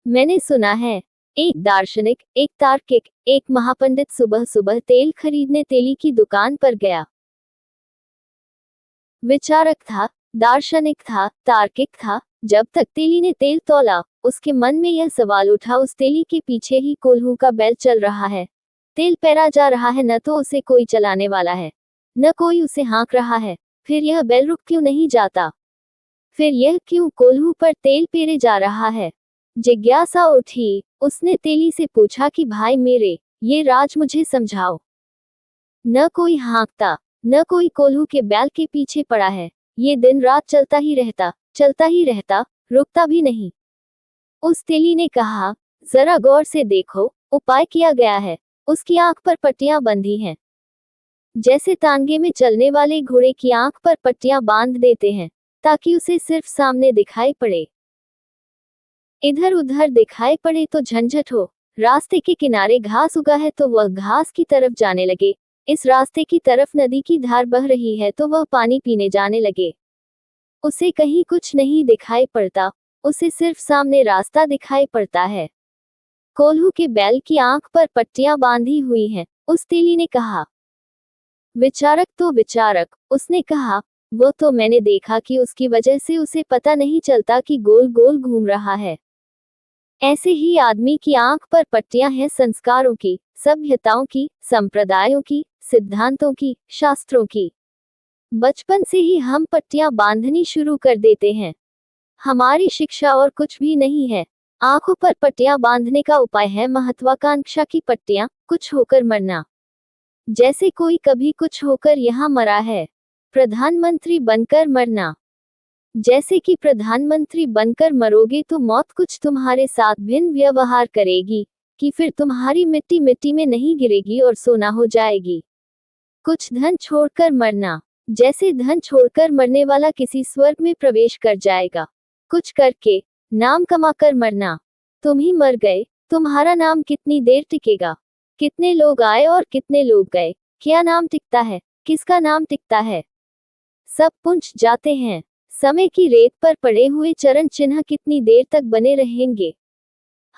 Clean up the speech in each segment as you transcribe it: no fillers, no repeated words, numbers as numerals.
मैंने सुना है, एक दार्शनिक, एक तार्किक, एक महापंडित सुबह सुबह तेल खरीदने तेली की दुकान पर गया। विचारक था, दार्शनिक था, तार्किक था। जब तक तेली ने तेल तौला, उसके मन में यह सवाल उठा, उस तेली के पीछे ही कोल्हू का बैल चल रहा है। तेल पेरा जा रहा है, न तो उसे कोई चलाने वाला है, न कोई उसे हाँक रहा है। फिर यह बैल रुक क्यों नहीं जाता? फिर यह क्यों कोल्हू पर तेल पेरे जा रहा है? जिज्ञासा उठी। उसने तेली से पूछा कि भाई मेरे, ये राज मुझे समझाओ। न कोई हाँकता, न कोई कोल्हू के बैल के पीछे पड़ा है। ये दिन रात चलता ही रहता, रुकता भी नहीं। उस तेली ने कहा, जरा गौर से देखो, उपाय किया गया है। उसकी आंख पर पट्टियां बंधी हैं, जैसे तांगे में चलने वाले घोड़े की आंख पर पट्टियां बांध देते हैं, ताकि उसे सिर्फ सामने दिखाई पड़े। इधर उधर दिखाई पड़े तो झंझट हो। रास्ते के किनारे घास उगा है तो वह घास की तरफ जाने लगे। इस रास्ते की तरफ नदी की धार बह रही है तो वह पानी पीने जाने लगे। उसे कहीं कुछ नहीं दिखाई पड़ता, उसे सिर्फ सामने रास्ता दिखाई पड़ता है। कोल्हू के बैल की आंख पर पट्टियां बांधी हुई हैं। उस तेली ने कहा। विचारक तो विचारक, उसने कहा, वो तो मैंने देखा कि उसकी वजह से उसे पता नहीं चलता कि गोल गोल घूम रहा है। ऐसे ही आदमी की आंख पर पट्टियां हैं, संस्कारों की, सभ्यताओं की, संप्रदायों की, सिद्धांतों की, शास्त्रों की। बचपन से ही हम पट्टियां बांधनी शुरू कर देते हैं। हमारी शिक्षा और कुछ भी नहीं है। आंखों पर पट्टियां बांधने का उपाय है महत्वाकांक्षा की पट्टियां, कुछ होकर मरना। जैसे कोई कभी कुछ होकर यहाँ मरा है। प्रधानमंत्री बनकर मरना। जैसे कि प्रधानमंत्री बनकर मरोगे तो मौत कुछ तुम्हारे साथ भिन्न व्यवहार करेगी, कि फिर तुम्हारी मिट्टी मिट्टी में नहीं गिरेगी और सोना हो जाएगी। कुछ धन छोड़कर मरना। जैसे धन छोड़कर मरने वाला किसी स्वर्ग में प्रवेश कर जाएगा। कुछ करके, नाम कमाकर मरना। तुम ही मर गए, तुम्हारा नाम कितनी देर टिकेगा? कितने लोग आए और कितने लोग गए? क्या नाम टिकता है, किसका नाम टिकता है? सब पुंज जाते हैं। समय की रेत पर पड़े हुए चरण चिन्ह कितनी देर तक बने रहेंगे?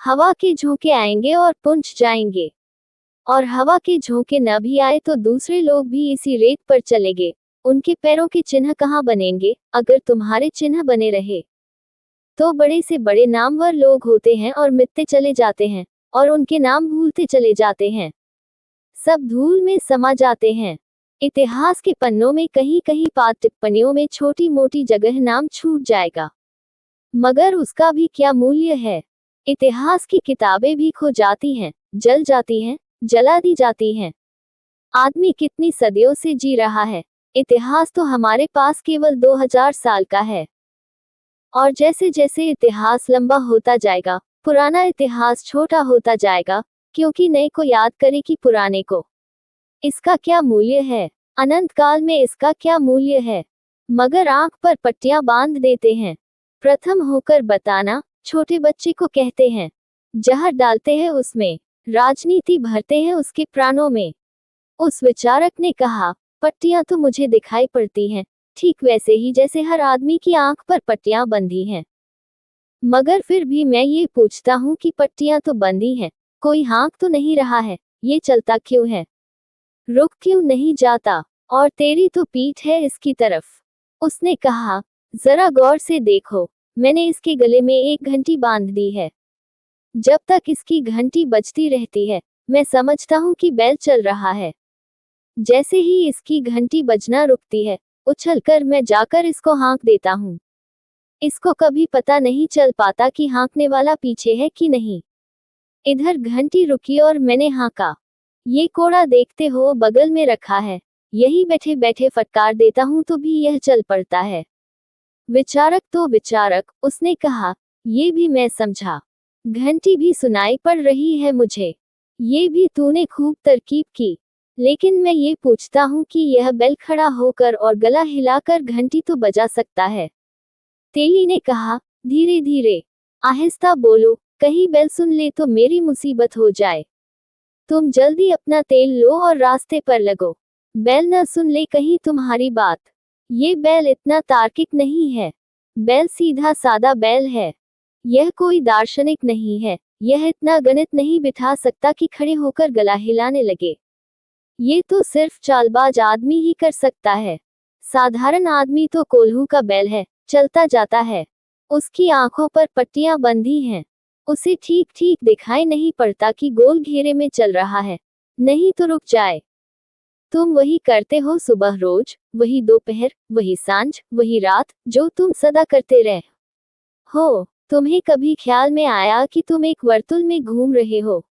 हवा के झोंके आएंगे और पुंज जाएंगे। और हवा के झोंके न भी आए तो दूसरे लोग भी इसी रेत पर चलेंगे। उनके पैरों के चिन्ह कहाँ बनेंगे? अगर तुम्हारे चिन्ह बने रहे तो बड़े से बड़े नामवर लोग होते हैं और मिटते चले जाते हैं, और उनके नाम भूलते चले जाते हैं। सब धूल में समा जाते हैं। इतिहास के पन्नों में कहीं कहीं पाठ टिप्पणियों में छोटी मोटी जगह नाम छूट जाएगा, मगर उसका भी क्या मूल्य है? इतिहास की किताबें भी खो जाती हैं, जल जाती हैं, जला दी जाती हैं। आदमी कितनी सदियों से जी रहा है। इतिहास तो हमारे पास केवल 2000 साल का है। और जैसे जैसे इतिहास लंबा होता जाएगा, पुराना इतिहास छोटा होता जाएगा, क्योंकि नए को याद करे कि पुराने को। इसका क्या मूल्य है? अनंत काल में इसका क्या मूल्य है? मगर आंख पर पट्टियां बांध देते हैं। प्रथम होकर बताना, छोटे बच्चे को कहते हैं। जहर डालते हैं उसमें, राजनीति भरते हैं उसके प्राणों में। उस विचारक ने कहा, पट्टियां तो मुझे दिखाई पड़ती हैं, ठीक वैसे ही जैसे हर आदमी की आंख पर पट्टियां बंधी हैं। मगर फिर भी मैं ये पूछता हूँ कि पट्टियां तो बंधी हैं, कोई हाँक तो नहीं रहा है, ये चलता क्यों है? रुक क्यों नहीं जाता? और तेरी तो पीठ है इसकी तरफ। उसने कहा, जरा गौर से देखो, मैंने इसके गले में एक घंटी बांध दी है। जब तक इसकी घंटी बजती रहती है, मैं समझता हूँ कि बैल चल रहा है। जैसे ही इसकी घंटी बजना रुकती है, उछलकर मैं जाकर इसको हाँक देता हूँ। इसको कभी पता नहीं चल पाता कि हाँकने वाला पीछे है कि नहीं। इधर घंटी रुकी और मैंने हाँका। ये कोड़ा देखते हो बगल में रखा है, यही बैठे बैठे फटकार देता हूँ तो भी यह चल पड़ता है। विचारक तो विचारक, उसने कहा, ये भी मैं समझा। घंटी भी सुनाई पड़ रही है मुझे। ये भी तूने खूब तरकीब की। लेकिन मैं ये पूछता हूँ कि यह बैल खड़ा होकर और गला हिलाकर घंटी तो बजा सकता है? तेली ने कहा, धीरे धीरे, आहिस्ता बोलो, कहीं बैल सुन ले तो मेरी मुसीबत हो जाए। तुम जल्दी अपना तेल लो और रास्ते पर लगो। बैल न सुन ले कहीं तुम्हारी बात। ये बैल इतना तार्किक नहीं है। बैल सीधा सादा बैल है। यह कोई दार्शनिक नहीं है, यह इतना गणित नहीं बिठा सकता कि खड़े होकर गला हिलाने लगे। ये तो सिर्फ चालबाज आदमी ही कर सकता है। साधारण आदमी तो कोल्हू का बैल है, चलता जाता है। उसकी आंखों पर पट्टियां बंधी हैं। उसे ठीक ठीक दिखाई नहीं पड़ता कि गोल घेरे में चल रहा है, नहीं तो रुक जाए। तुम वही करते हो सुबह रोज, वही दोपहर, वही सांझ, वही रात, जो तुम सदा करते रहे हो। तुम्हें कभी ख्याल में आया कि तुम एक वर्तुल में घूम रहे हो?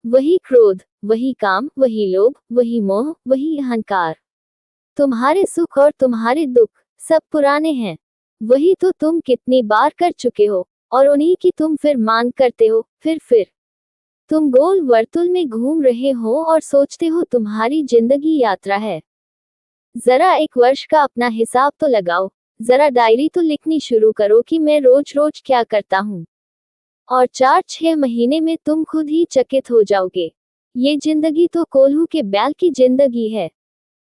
वही क्रोध, वही काम, वही लोभ, वही मोह, वही अहंकार। तुम्हारे सुख और तुम्हारे दुख सब पुराने हैं। वही तो तुम कितनी बार कर चुके हो, और उन्हीं की तुम फिर मांग करते हो। फिर तुम गोल वर्तुल में घूम रहे हो और सोचते हो तुम्हारी जिंदगी यात्रा है। जरा एक वर्ष का अपना हिसाब तो लगाओ, जरा डायरी तो लिखनी शुरू करो कि मैं रोज रोज क्या करता हूँ। और 4-6 महीने में तुम खुद ही चकित हो जाओगे। ये जिंदगी तो कोल्हू के बैल की जिंदगी है।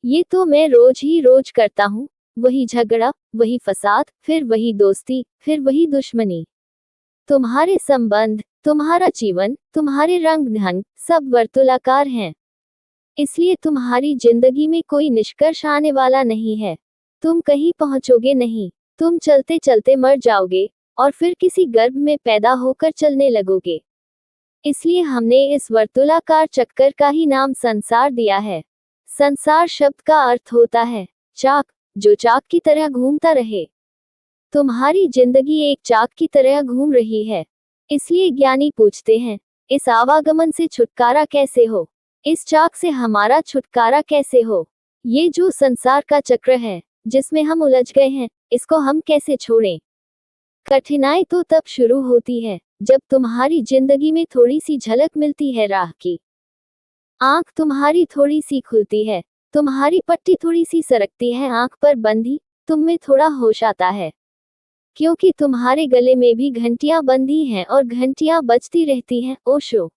ये तो मैं रोज ही रोज करता हूँ। वही झगड़ा, वही फसाद, फिर वही दोस्ती, फिर वही दुश्मनी। तुम्हारे संबंध, तुम्हारा जीवन, तुम्हारे रंग ढंग सब वर्तुलाकार हैं। इसलिए तुम्हारी जिंदगी में कोई निष्कर्ष आने वाला नहीं है। तुम कहीं पहुंचोगे नहीं। तुम चलते चलते मर जाओगे, और फिर किसी गर्भ में पैदा होकर चलने लगोगे। इसलिए हमने इस वर्तुलाकार चक्कर का ही नाम संसार दिया है। संसार शब्द का अर्थ होता है चाक, जो चाक की तरह घूमता रहे। तुम्हारी जिंदगी एक चाक की तरह घूम रही है। इसलिए ज्ञानी पूछते हैं, इस आवागमन से छुटकारा कैसे हो? इस चाक से हमारा छुटकारा कैसे हो? ये जो संसार का चक्र है, जिसमें हम उलझ गए हैं, इसको हम कैसे छोड़ें? कठिनाई तो तब शुरू होती है, जब तुम्हारी जिंदगी में थोड़ी सी झलक मिलती है राह की। आंख तुम्हारी थोड़ी सी खुलती है, तुम्हारी पट्टी थोड़ी सी सरकती है आंख पर बंधी, तुम में थोड़ा होश आता है। क्योंकि तुम्हारे गले में भी घंटियां बंधी हैं और घंटियां बजती रहती हैं, ओशो।